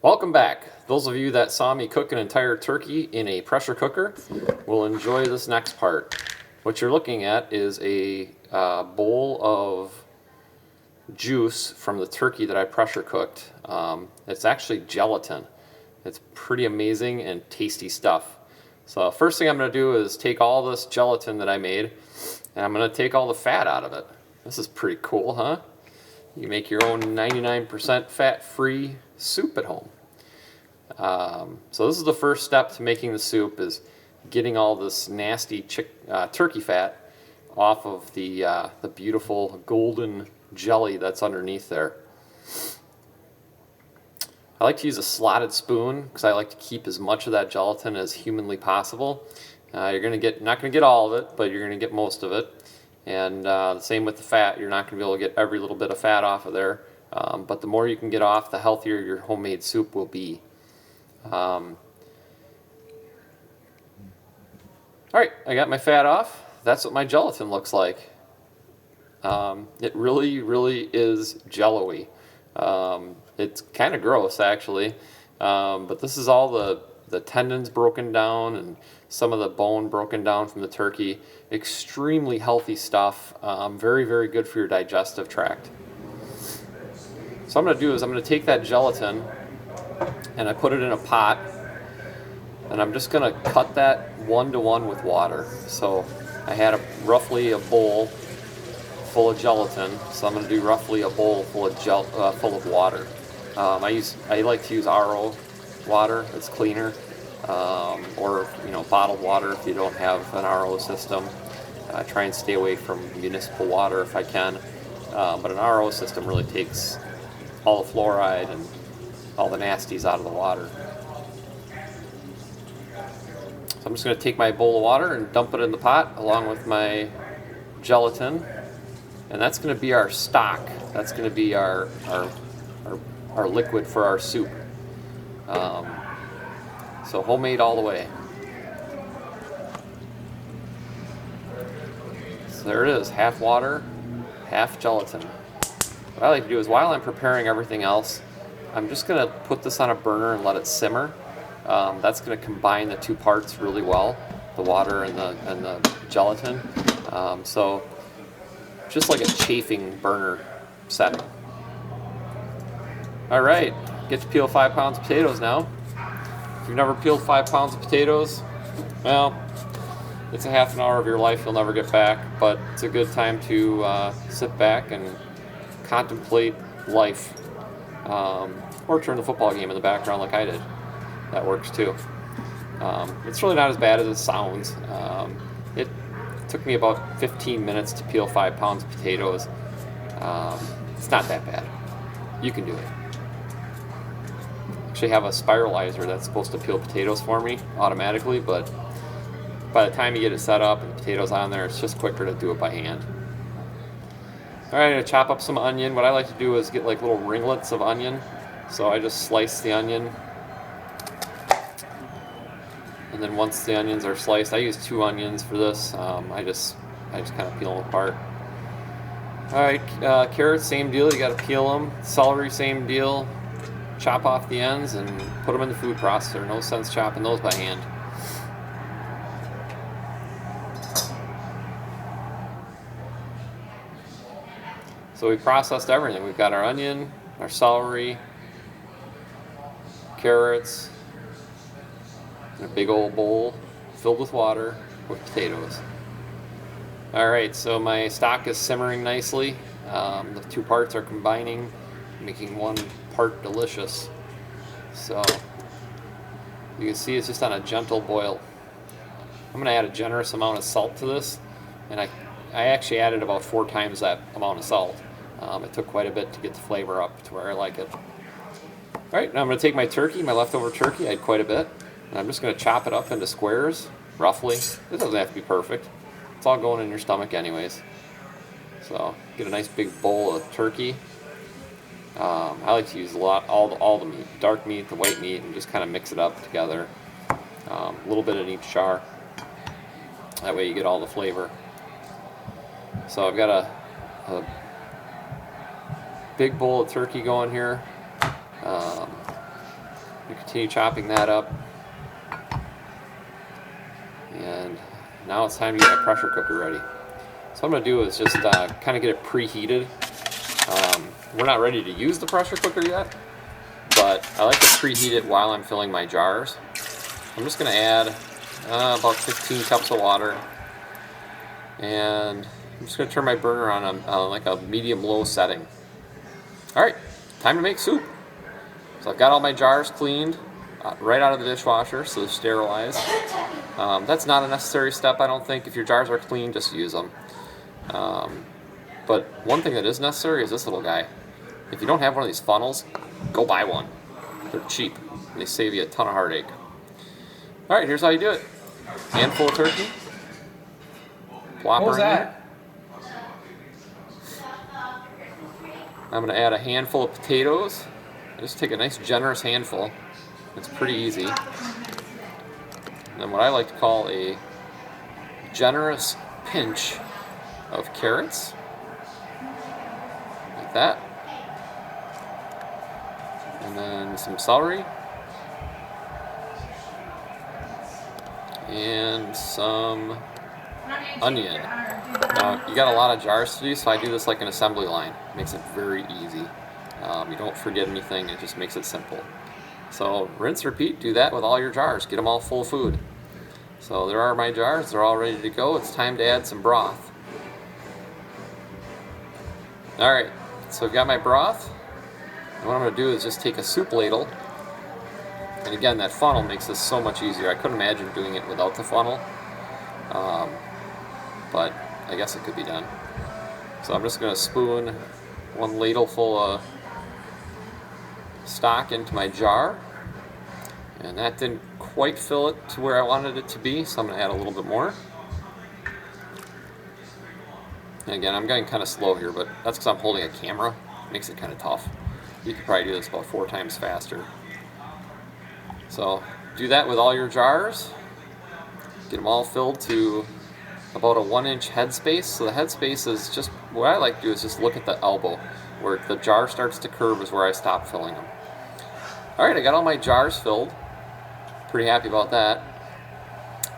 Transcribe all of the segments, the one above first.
Welcome back. Those of you that saw me cook an entire turkey in a pressure cooker will enjoy this next part. What you're looking at is a bowl of juice from the turkey that I pressure cooked. It's actually gelatin. It's pretty amazing and tasty stuff. So first thing I'm going to do is take all this gelatin that I made and I'm going to take all the fat out of it. This is pretty cool, huh? You make your own 99% fat-free soup at home. So this is the first step to making the soup, is getting all this nasty turkey fat off of the beautiful golden jelly that's underneath there. I like to use a slotted spoon because I like to keep as much of that gelatin as humanly possible. You're not going to get all of it, but you're going to get most of it. And the same with the fat. You're not going to be able to get every little bit of fat off of there. But the more you can get off, the healthier your homemade soup will be. Alright, I got my fat off. That's what my gelatin looks like. It really is jello-y. It's kind of gross, actually. But this is all the tendons broken down and some of the bone broken down from the turkey. Extremely healthy stuff. Very good for your digestive tract. So what I'm going to do is I'm going to take that gelatin and I put it in a pot, and I'm just going to cut that 1-to-1 with water. So I had roughly a bowl full of gelatin, so I'm going to do roughly a bowl full of water. I like to use RO water. It's cleaner, or bottled water if you don't have an RO system. Try and stay away from municipal water if I can. But an RO system really takes all the fluoride and all the nasties out of the water. So I'm just going to take my bowl of water and dump it in the pot along with my gelatin, and that's going to be our stock. That's going to be our liquid for our soup. So homemade all the way. So there it is, half water, half gelatin. What I like to do is, while I'm preparing everything else, I'm just going to put this on a burner and let it simmer. That's going to combine the two parts really well, the water and the gelatin. So just like a chafing burner setting. All right, get to peel 5 pounds of potatoes now. If you've never peeled 5 pounds of potatoes, well, it's a half an hour of your life you'll never get back, but it's a good time to sit back and contemplate life. Or turn the football game in the background like I did. That works too. It's really not as bad as it sounds. It took me about 15 minutes to peel 5 pounds of potatoes. It's not that bad. You can do it. Actually have a spiralizer that's supposed to peel potatoes for me automatically, but by the time you get it set up and the potatoes on there, it's just quicker to do it by hand. Alright, I'm going to chop up some onion. What I like to do is get like little ringlets of onion. So I just slice the onion. And then once the onions are sliced, I use 2 onions for this. I just kind of peel them apart. Alright, carrots, same deal. You got to peel them. Celery, same deal. Chop off the ends and put them in the food processor. No sense chopping those by hand. So we processed everything. We've got our onion, our celery, carrots, in a big old bowl filled with water with potatoes. Alright, so my stock is simmering nicely. The two parts are combining, making one part delicious. So you can see it's just on a gentle boil. I'm going to add a generous amount of salt to this, and I actually added about 4 times that amount of salt. It took quite a bit to get the flavor up to where I like it. Alright, now I'm going to take my turkey, my leftover turkey, I had quite a bit, and I'm just going to chop it up into squares, roughly. It doesn't have to be perfect. It's all going in your stomach anyways. So, get a nice big bowl of turkey. I like to use all the meat, dark meat, the white meat, and just kind of mix it up together. A little bit in each jar. That way you get all the flavor. So I've got a big bowl of turkey going here. continue chopping that up. And now it's time to get my pressure cooker ready. So what I'm going to do is just kind of get it preheated. We're not ready to use the pressure cooker yet, but I like to preheat it while I'm filling my jars. I'm just going to add about 15 cups of water, and I'm just going to turn my burner on like a medium-low setting. Alright, time to make soup. So I've got all my jars cleaned right out of the dishwasher, so they're sterilized. That's not a necessary step, I don't think. If your jars are clean, just use them. But one thing that is necessary is this little guy. If you don't have one of these funnels, go buy one. They're cheap, and they save you a ton of heartache. Alright, here's how you do it. Handful of turkey. Plop her in there. I'm going to add a handful of potatoes. I just take a nice generous handful. It's pretty easy. And then what I like to call a generous pinch of carrots. Like that. And then some celery. And some onion. Now, you got a lot of jars to do, so I do this like an assembly line. It makes it very easy. You don't forget anything, it just makes it simple. So rinse, repeat, do that with all your jars. Get them all full of food. So there are my jars, they're all ready to go. It's time to add some broth. Alright, so I've got my broth. And what I'm going to do is just take a soup ladle. And again, that funnel makes this so much easier. I couldn't imagine doing it without the funnel. But I guess it could be done. So I'm just going to spoon one ladle full of stock into my jar. And that didn't quite fill it to where I wanted it to be, so I'm going to add a little bit more. And again, I'm going kind of slow here, but that's because I'm holding a camera. It makes it kind of tough. You could probably do this about 4 times faster. So do that with all your jars. Get them all filled to about a 1-inch headspace. So the headspace is just, what I like to do is just look at the elbow. Where the jar starts to curve is where I stop filling them. Alright, I got all my jars filled. Pretty happy about that.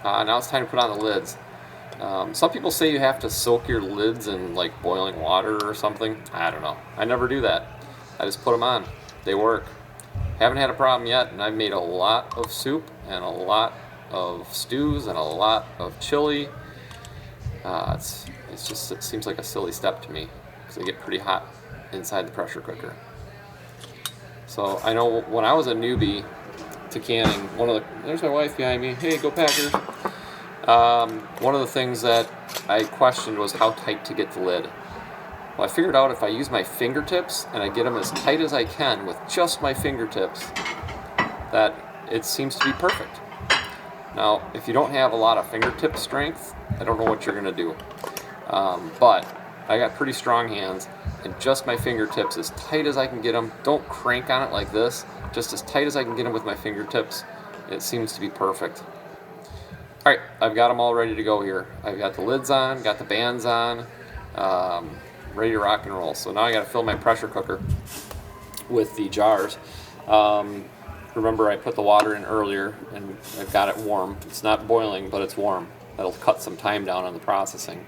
Now it's time to put on the lids. Some people say you have to soak your lids in like boiling water or something. I don't know. I never do that. I just put them on. They work. Haven't had a problem yet, and I've made a lot of soup and a lot of stews and a lot of chili. It seems like a silly step to me because they get pretty hot inside the pressure cooker. So I know when I was a newbie to canning, there's my wife behind me. Hey, go Packers! One of the things that I questioned was how tight to get the lid. Well, I figured out if I use my fingertips and I get them as tight as I can with just my fingertips, that it seems to be perfect. Now, if you don't have a lot of fingertip strength, I don't know what you're going to do. But I got pretty strong hands, and just my fingertips, as tight as I can get them, don't crank on it like this, just as tight as I can get them with my fingertips, it seems to be perfect. Alright, I've got them all ready to go here. I've got the lids on, got the bands on, ready to rock and roll. So now I got to fill my pressure cooker with the jars. Remember, I put the water in earlier and I've got it warm. It's not boiling, but it's warm. That'll cut some time down on the processing.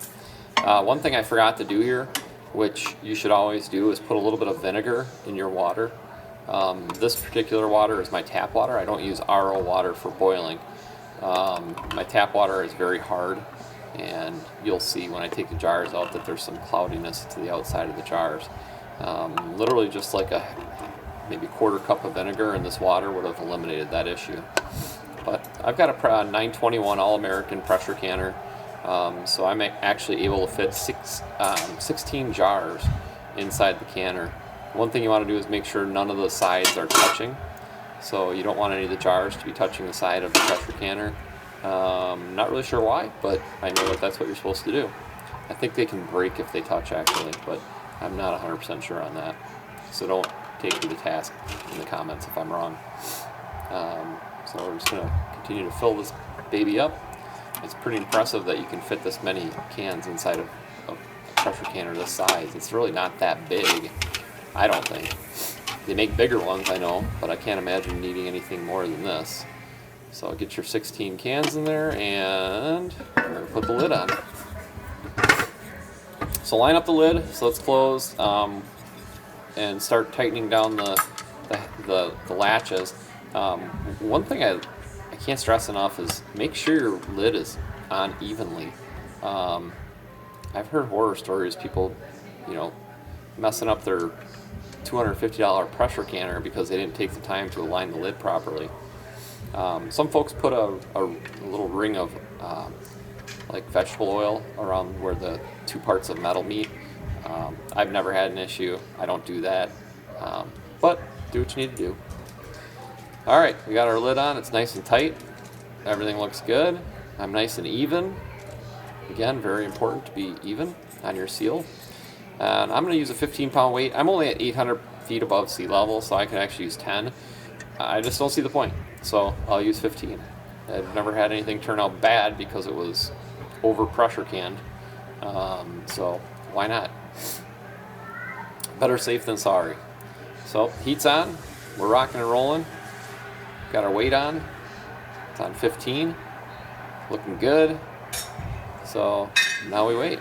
One thing I forgot to do here, which you should always do, is put a little bit of vinegar in your water. This particular water is my tap water. I don't use RO water for boiling. My tap water is very hard, and you'll see when I take the jars out that there's some cloudiness to the outside of the jars. Literally just like maybe 1/4 cup of vinegar in this water would have eliminated that issue. But I've got a 921 All-American pressure canner, so I'm actually able to fit 16 jars inside the canner. One thing you want to do is make sure none of the sides are touching. So you don't want any of the jars to be touching the side of the pressure canner. Not really sure why, but I know that that's what you're supposed to do. I think they can break if they touch actually, but I'm not 100% sure on that. So don't take me to task in the comments if I'm wrong. So we're just going to continue to fill this baby up. It's pretty impressive that you can fit this many cans inside of a pressure canner this size. It's really not that big, I don't think. They make bigger ones, I know, but I can't imagine needing anything more than this. So get your 16 cans in there, and we're going to put the lid on. So line up the lid so it's closed, and start tightening down the latches. One thing I can't stress enough is make sure your lid is on evenly. I've heard horror stories, people, messing up their $250 pressure canner because they didn't take the time to align the lid properly. Some folks put a little ring of like vegetable oil around where the two parts of metal meet. I've never had an issue. I don't do that. But do what you need to do. All right, we got our lid on. It's nice and tight. Everything looks good. I'm nice and even. Again, very important to be even on your seal. And I'm going to use a 15-pound weight. I'm only at 800 feet above sea level, so I can actually use 10. I just don't see the point, so I'll use 15. I've never had anything turn out bad because it was over pressure canned, so why not? Better safe than sorry. So heat's on, we're rocking and rolling. Got our weight on. It's on 15. Looking good. So now we wait.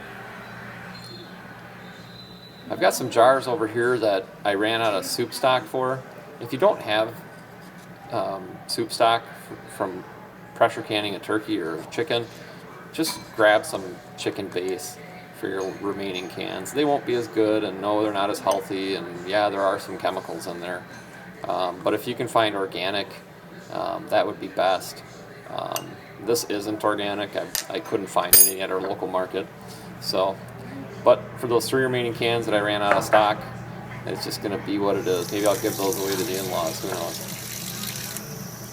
I've got some jars over here that I ran out of soup stock for. If you don't have soup stock from pressure canning a turkey or a chicken, just grab some chicken base for your remaining cans. They won't be as good, and no, they're not as healthy, and yeah, there are some chemicals in there. But if you can find organic, that would be best. This isn't organic. I couldn't find any at our local market. So, but for those 3 remaining cans that I ran out of stock, it's just going to be what it is. Maybe I'll give those away to the in-laws. Who knows?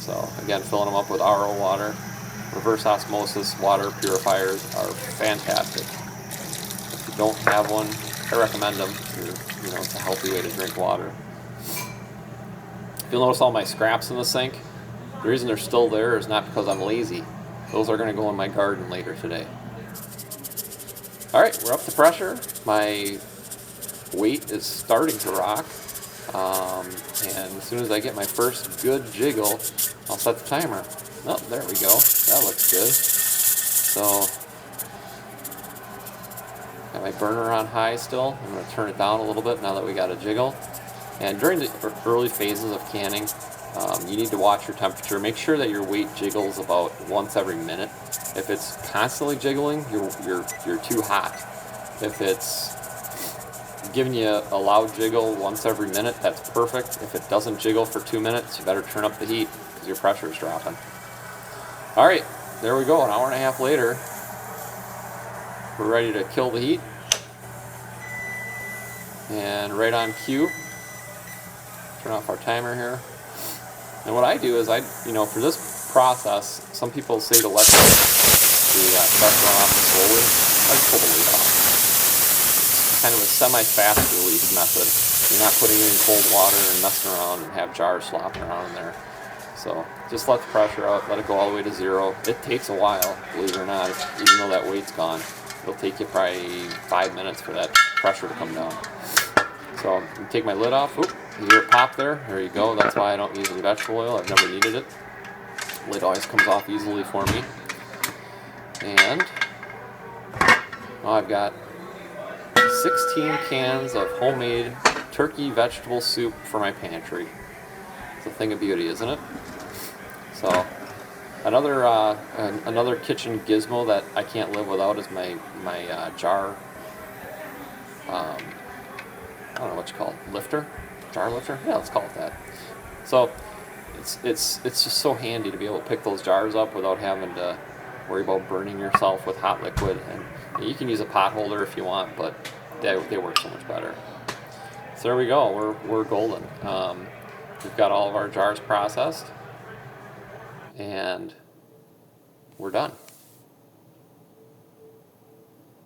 So, again, filling them up with RO water. Reverse osmosis water purifiers are fantastic. If you don't have one, I recommend them. It's a healthy way to drink water. You'll notice all my scraps in the sink. The reason they're still there is not because I'm lazy. Those are going to go in my garden later today. All right, we're up to pressure. My weight is starting to rock. And as soon as I get my first good jiggle, I'll set the timer. Oh, there we go. That looks good. So, got my burner on high still. I'm going to turn it down a little bit now that we got a jiggle. And during the early phases of canning, you need to watch your temperature. Make sure that your weight jiggles about once every minute. If it's constantly jiggling, you're too hot. If it's giving you a loud jiggle once every minute, that's perfect. If it doesn't jiggle for 2 minutes, you better turn up the heat because your pressure is dropping. All right, there we go. An hour and a half later, we're ready to kill the heat. And right on cue, turn off our timer here. And what I do is for this process, some people say to let the pressure run off slowly. I just pull the lid off. It's kind of a semi-fast release method. You're not putting it in cold water and messing around and have jars slopping around in there. So just let the pressure out, let it go all the way to 0. It takes a while, believe it or not, even though that weight's gone. It'll take you probably 5 minutes for that pressure to come down. So I'm take my lid off. Oop, you hear it pop there? There you go. That's why I don't use any vegetable oil. I've never needed it. Lid always comes off easily for me. And I've got 16 cans of homemade turkey vegetable soup for my pantry. It's a thing of beauty, isn't it? So another kitchen gizmo that I can't live without is my jar. I don't know what you call it, lifter, jar lifter. Yeah, let's call it that. So it's just so handy to be able to pick those jars up without having to worry about burning yourself with hot liquid. And you can use a pot holder if you want, but they work so much better. So there we go. We're golden. We've got all of our jars processed, and we're done.